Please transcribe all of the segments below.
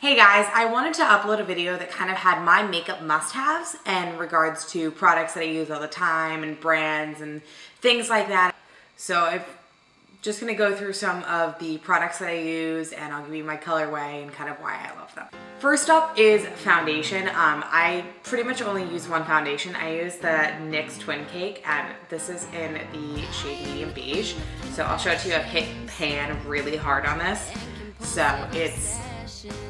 Hey guys, I wanted to upload a video that kind of had my makeup must-haves in regards to products that I use all the time and brands and things like that. So I'm just gonna go through some of the products that I use and I'll give you my colorway and kind of why I love them. First up is foundation. I pretty much only use one foundation. I use the NYX Twin Cake and this is in the shade medium beige. So I'll show it to you. I've hit pan really hard on this. So it's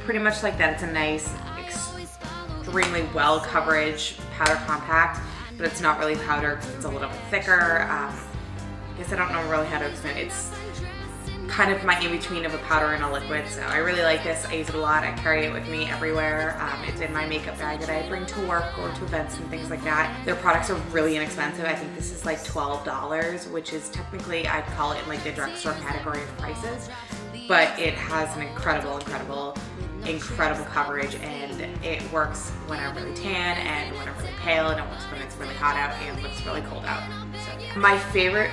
pretty much like that. It's a nice, extremely well coverage powder compact, but it's not really powder because it's a little bit thicker. I guess I don't know really how to explain it. It's kind of my in-between of a powder and a liquid, so I really like this. I use it a lot. I carry it with me everywhere. It's in my makeup bag that I bring to work or to events and things like that. Their products are really inexpensive. I think this is like $12, which is technically, I'd call it in like the drugstore category of prices, but it has an incredible coverage, and it works when I'm really tan and when I'm really pale, and it works when it's really hot out and when it's really cold out. So yeah. My favorite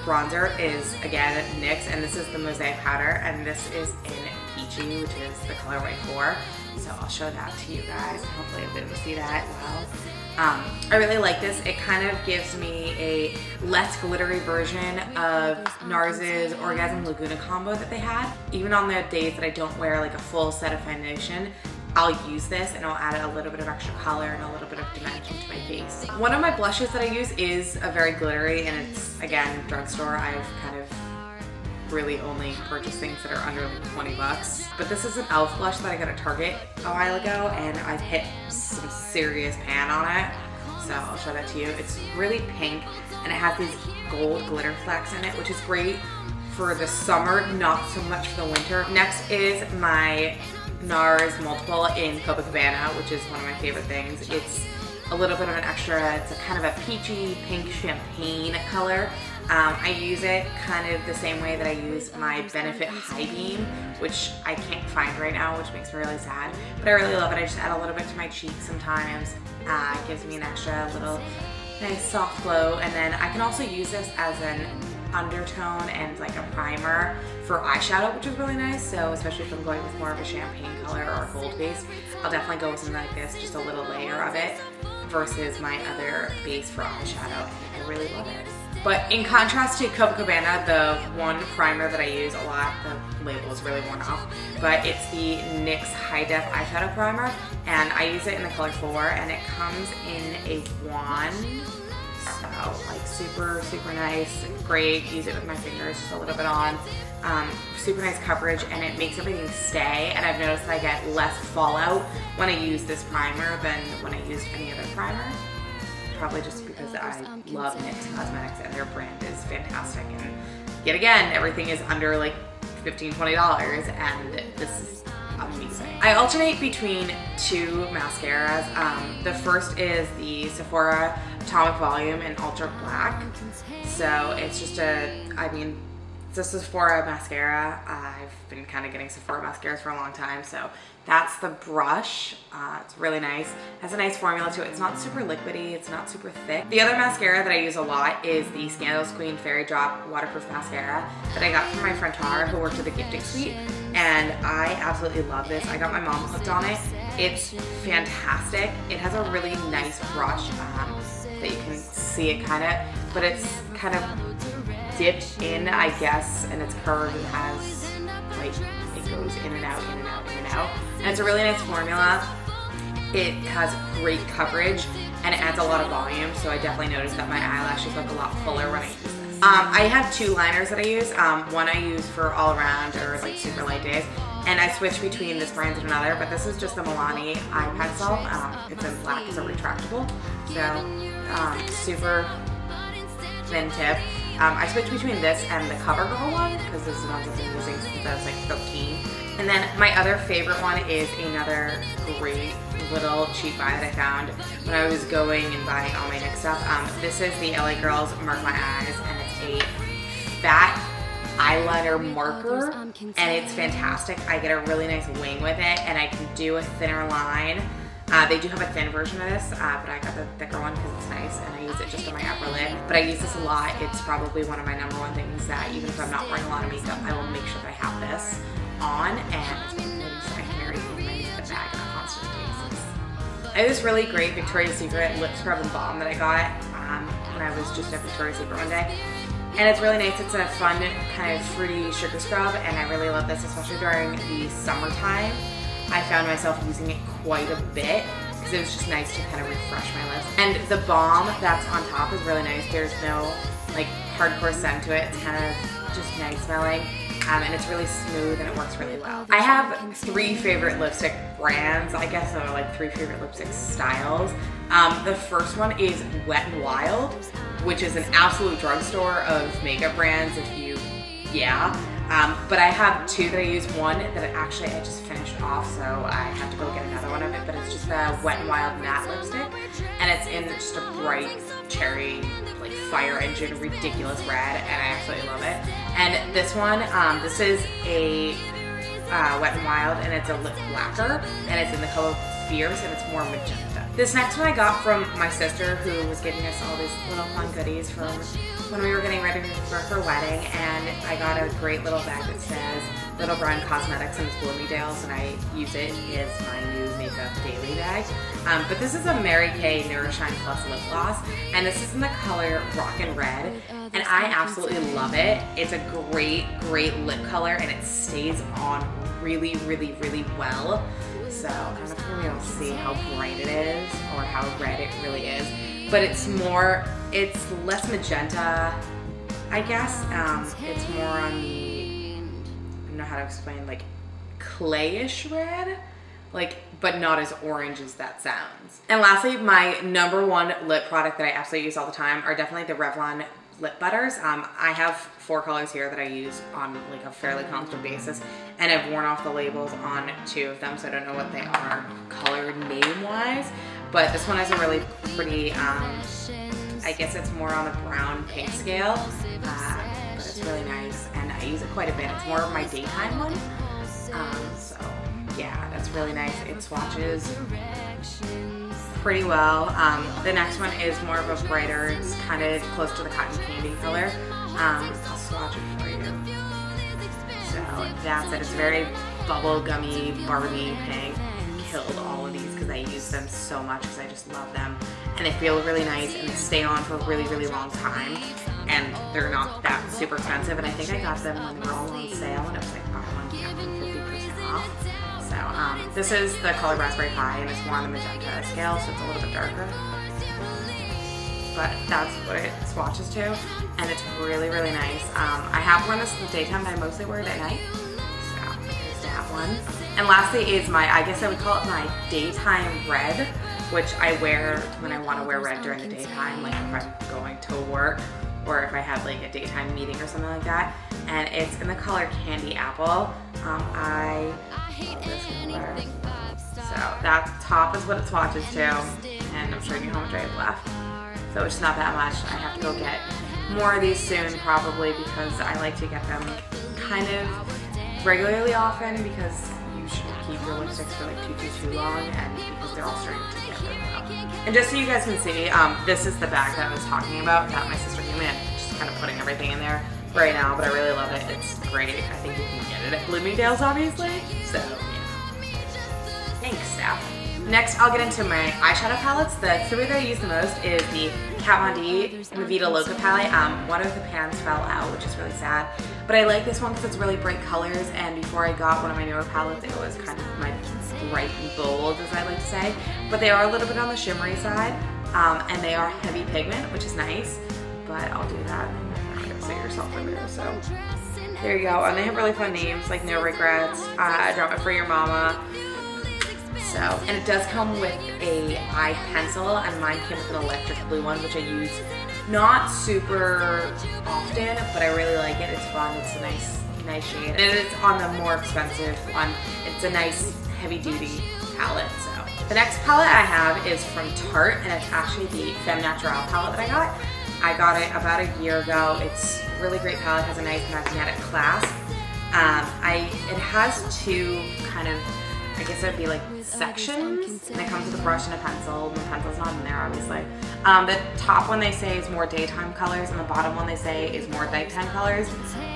bronzer is again NYX, and this is the Mosaic powder, and this is in Peachy, which is the colorway 4. So I'll show that to you guys. Hopefully you'll be able to see that well. I really like this. It kind of gives me a less glittery version of NARS's Orgasm Laguna combo that they had. Even on the days that I don't wear like a full set of foundation, I'll use this and I'll add a little bit of extra color and a little bit of dimension to my face. One of my blushes that I use is a very glittery, and it's, again, drugstore. I've kind of really only purchase things that are under like 20 bucks. But this is an e.l.f. blush that I got at Target a while ago, and I've hit some serious pan on it. So I'll show that to you. It's really pink, and it has these gold glitter flecks in it, which is great for the summer, not so much for the winter. Next is my NARS Multiple in Copacabana, which is one of my favorite things. It's a little bit of an extra, it's a kind of a peachy pink champagne color. I use it kind of the same way that I use my Benefit High Beam, which I can't find right now, which makes me really sad. But I really love it. I just add a little bit to my cheeks sometimes. It gives me an extra little nice soft glow. And then I can also use this as an undertone and like a primer for eyeshadow, which is really nice. So especially if I'm going with more of a champagne color or a gold base, I'll definitely go with something like this, just a little layer of it versus my other base for eyeshadow. And I really love it. But in contrast to Copacabana, the one primer that I use a lot, the label is really worn off, but it's the NYX High Def Eyeshadow Primer, and I use it in the color 4, and it comes in a wand, so like super nice, great. Use it with my fingers, just a little bit on. Super nice coverage, and it makes everything stay, and I've noticed that I get less fallout when I use this primer than when I used any other primer. Probably just because I love NYX Cosmetics and their brand is fantastic, and yet again, everything is under like $15, $20, and this is amazing. I alternate between 2 mascaras. The first is the Sephora Atomic Volume in Ultra Black. So it's just it's a Sephora mascara. I've been kind of getting Sephora mascaras for a long time, so that's the brush. It's really nice. It has a nice formula to it. It's not super liquidy, it's not super thick. The other mascara that I use a lot is the Scandalous Queen Fairy Drop Waterproof Mascara that I got from my friend Tara, who worked at the gifting suite, and I absolutely love this. I got my mom hooked on it. It's fantastic. It has a really nice brush that you can see it kind of, but it's kind of dipped in, I guess, and it's curved and has like, it goes in and out, in and out, in and out. And it's a really nice formula. It has great coverage and it adds a lot of volume, so I definitely noticed that my eyelashes look a lot fuller when I use this. I have 2 liners that I use. One I use for all around or like super light days, and I switch between this brand and another, but this is just the Milani Eye Pencil. It's in black, it's a retractable, so super thin tip. I switch between this and the CoverGirl one because this is the one I've been using since I was like 13. And then my other favorite one is another great little cheap buy that I found when I was going and buying all my NYX stuff. This is the LA Girls Mark My Eyes, and it's a fat eyeliner marker, and it's fantastic. I get a really nice wing with it, and I can do a thinner line. They do have a thin version of this, but I got the thicker one because it's nice, and I use it just on my upper lid. But I use this a lot. It's probably one of my #1 things that even if I'm not wearing a lot of makeup, I will make sure that I have this on, and it's I carry in my I have this really great Victoria's Secret lip scrub and balm that I got when I was just at Victoria's Secret one day. And it's really nice. It's a fun kind of fruity sugar scrub, and I really love this, especially during the summertime. I found myself using it quite a bit because it was just nice to kind of refresh my lips. And the balm that's on top is really nice. There's no like hardcore scent to it. It's kind of just nice smelling. And it's really smooth and it works really well. I have 3 favorite lipstick brands, I guess, or like 3 favorite lipstick styles. The first one is Wet n Wild, which is an absolute drugstore of makeup brands if you, but I have 2 that I use. One that I just finished off, so I have to go get another one of it, but it's just the Wet n Wild matte lipstick, and it's in just a bright cherry, like fire engine, ridiculous red, and I absolutely love it. And this one, this is a Wet n Wild, and it's a lip lacquer, and it's in the color Fierce, and it's more magenta. This next one I got from my sister, who was giving us all these little fun goodies from when we were getting ready for her wedding, and I got a great little bag that says Little Brown Cosmetics and it's Bloomingdale's, and I use it as my new makeup daily bag. But this is a Mary Kay Nourishine Plus lip gloss, and this is in the color Rockin' Red, and I absolutely love it. It's a great, great lip color, and it stays on really, really, really well. So I don't know if you'll be able to see how bright it is or how red it really is, but it's less magenta, I guess. It's more on the, I don't know how to explain, like clayish red, but not as orange as that sounds. And lastly, my #1 lip product that I absolutely use all the time are definitely the Revlon lip butters. I have 4 colors here that I use on like a fairly constant basis, and I've worn off the labels on 2 of them, so I don't know what they are colored name-wise, but this one has a really pretty, I guess it's more on the brown pink scale, but it's really nice, and I use it quite a bit. It's more of my daytime one, so yeah, that's really nice. It swatches pretty well. The next one is more of a brighter, it's kind of close to the cotton candy color. I'll swatch it for you. So that's it. It's very bubble gummy, Barbie pink. Killed all of these because I use them so much because I just love them. And they feel really nice and they stay on for a really, really long time. And they're not that super expensive. And I think I got them when they were all on sale, and it was like buy one, get one 50% off. So this is the color Raspberry Pie, and it's more on the magenta scale, so it's a little bit darker. But that's what it swatches to, and it's really, really nice. I have worn this in the daytime, but I mostly wear it at night. So there's that one. And lastly is my, I guess I would call it my daytime red, which I wear when I want to wear red during the daytime, like if I'm going to work or if I have like a daytime meeting or something like that. And it's in the color Candy Apple. I love this color. So that top is what it swatches to, and I'm showing you how much I have left. So it's not that much. I have to go get more of these soon probably, because I like to get them kind of regularly often, because you shouldn't keep your lipsticks for like too long, and because they're all starting to get really low. And just so you guys can see, this is the bag that I was talking about that my sister gave me. I'm just kind of putting everything in there right now, but I really love it. It's great. I think you can get it at Bloomingdale's, obviously. So yeah. Thanks, Steph. Next, I'll get into my eyeshadow palettes. The 3 that I use the most is the Kat Von D Vita Loca palette. One of the pans fell out, which is really sad. But I like this one because it's really bright colors, and before I got one of my newer palettes, it was kind of my bright and bold, as I like to say. But they are a little bit on the shimmery side, and they are heavy pigment, which is nice. But I'll do that. I'm gonna say yourself over there, so. There you go, and they have really fun names, like No Regrets, Drop It For Your Mama. So, and it does come with a eye pencil, and mine came with an electric blue one, which I use not super often, but I really like it. It's fun. It's a nice shade. And it's on the more expensive one. It's a nice heavy-duty palette. So, the next palette I have is from Tarte, and it's actually the Femme Naturelle palette that I got. I got it about a year ago. It's a really great palette. It has a nice magnetic clasp. It has 2 kind of I guess it would be like sections, and it comes with a brush and a pencil. The pencil's not in there, obviously. The top one they say is more daytime colors, and the bottom one they say is more nighttime colors.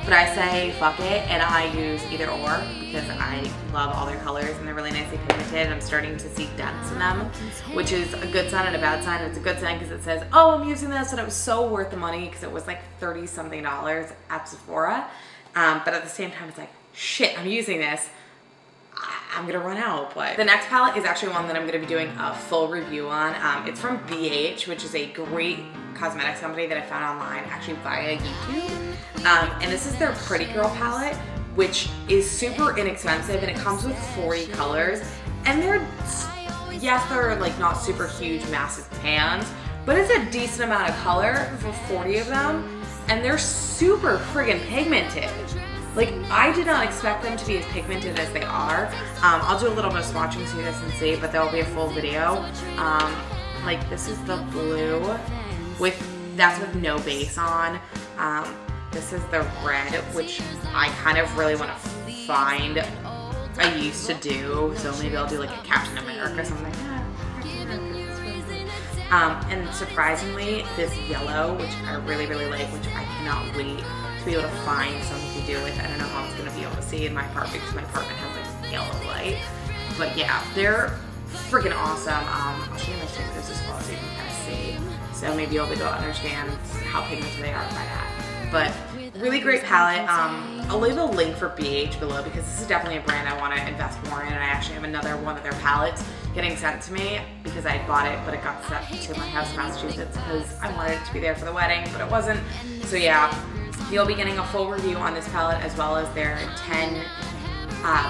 But I say fuck it, and I use either or because I love all their colors and they're really nicely pigmented. I'm starting to see dents in them, which is a good sign and a bad sign. It's a good sign because it says, oh, I'm using this, and it was so worth the money because it was like $30-something at Sephora. But at the same time, it's like, shit, I'm using this. I'm gonna run out. But the next palette is actually one that I'm gonna be doing a full review on. It's from BH, which is a great cosmetics company that I found online, actually via YouTube. And this is their Pretty Girl palette, which is super inexpensive, and it comes with 40 colors. And yes, they're like not super huge, massive pans, but it's a decent amount of color for 40 of them, and they're super friggin' pigmented. Like, I did not expect them to be as pigmented as they are. I'll do a little bit of swatching so you guys can see, but there will be a full video. Like, this is the blue, that's with no base on. This is the red, which I kind of really want to find. I used to do, so maybe I'll do like a Captain America or something like that. And surprisingly, this yellow, which I really, really like, which I cannot wait to be able to find something to do with. I don't know how I was going to be able to see in my apartment because my apartment has like yellow light. But yeah, they're freaking awesome. I'll show you my fingers as well so you can kind of see. So maybe you'll be able to understand how pigmented they are by that. But really great palette. I'll leave a link for BH below because this is definitely a brand I want to invest more in, and I actually have another one of their palettes getting sent to me because I had bought it, but it got sent to my house in Massachusetts because I wanted it to be there for the wedding, but it wasn't. So yeah, you'll be getting a full review on this palette as well as their 10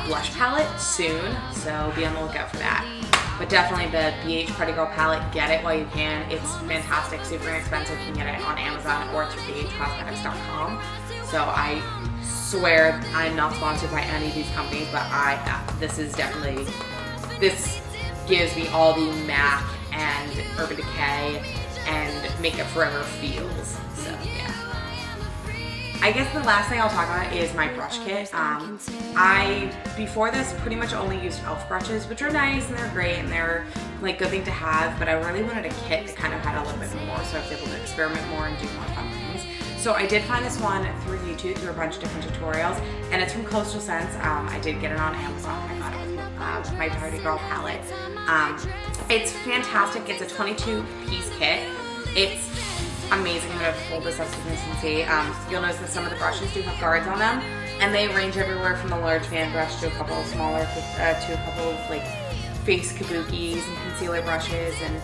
blush palette soon, so be on the lookout for that. But definitely the BH Pretty Girl palette, get it while you can. It's fantastic, super inexpensive. You can get it on Amazon or through bhcosmetics.com. So I swear I'm not sponsored by any of these companies, but this is definitely, this gives me all the MAC and Urban Decay and Makeup Forever feels. So yeah. I guess the last thing I'll talk about is my brush kit. I, before this, pretty much only used e.l.f. brushes, which are nice and they're great and they're like good thing to have, but I really wanted a kit that kind of had a little bit more so I was able to experiment more and do more fun things. So I did find this one through YouTube, through a bunch of different tutorials, and it's from Coastal Scents. I did get it on Amazon. I got it with my Pretty Girl palette. It's fantastic. It's a 22-piece kit. It's amazing. I'm going to fold this up so you can see. You'll notice that some of the brushes do have guards on them, and they range everywhere from the large fan brush to a couple of smaller, to a couple of like face kabukis and concealer brushes and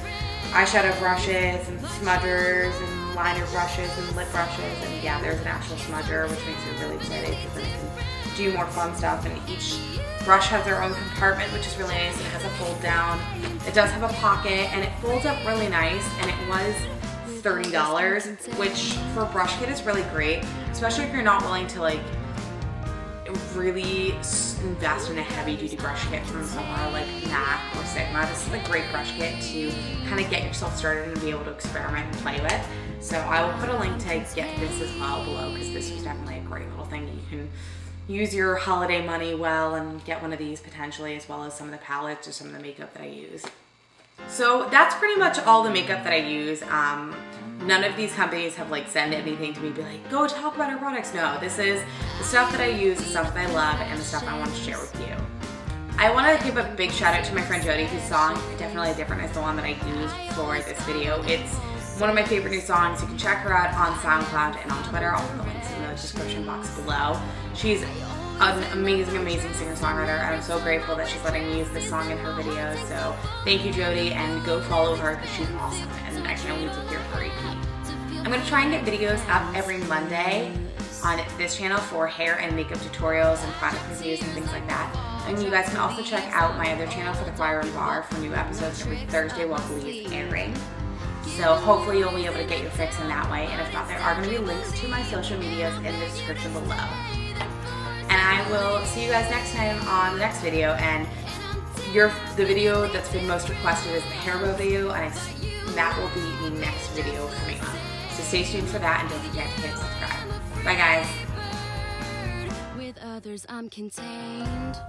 eyeshadow brushes and smudgers and liner brushes and lip brushes, and yeah, there's an actual smudger, which makes me really excited because then I can do more fun stuff. And each brush has their own compartment, which is really nice, and it has a fold down. It does have a pocket, and it folds up really nice, and it was $30, which for a brush kit is really great, especially if you're not willing to like really invest in a heavy duty brush kit from somewhere like MAC or Sigma. This is a great brush kit to kind of get yourself started and be able to experiment and play with. So I will put a link to get this as well below because this was definitely a great little thing that you can use your holiday money well and get one of these potentially, as well as some of the palettes or some of the makeup that I use. So that's pretty much all the makeup that I use. None of these companies have like sent anything to me be like, go talk about our products. No, this is the stuff that I use, the stuff that I love, and the stuff I want to share with you. I want to give a big shout out to my friend Jodi, whose song Definitely Different is the one that I used for this video. It's one of my favorite new songs. You can check her out on SoundCloud and on Twitter. I'll put the links in the description box below. She's an amazing, amazing singer-songwriter, and I'm so grateful that she's letting me use this song in her videos. So thank you, Jodi, and go follow her because she's awesome, and I can't wait to hear her EP. I'm going to try and get videos up every Monday on this channel for hair and makeup tutorials and product reviews and things like that. And you guys can also check out my other channel for the Choir and Bar for new episodes every Thursday while Glee is airing. So hopefully you'll be able to get your fix in that way, and if not, there are going to be links to my social medias in the description below. And I will see you guys next time on the next video. And the video that's been most requested is the hair bow video, and that will be the next video coming up. So stay tuned for that, and don't forget to hit subscribe. Bye guys. With others I'm contained.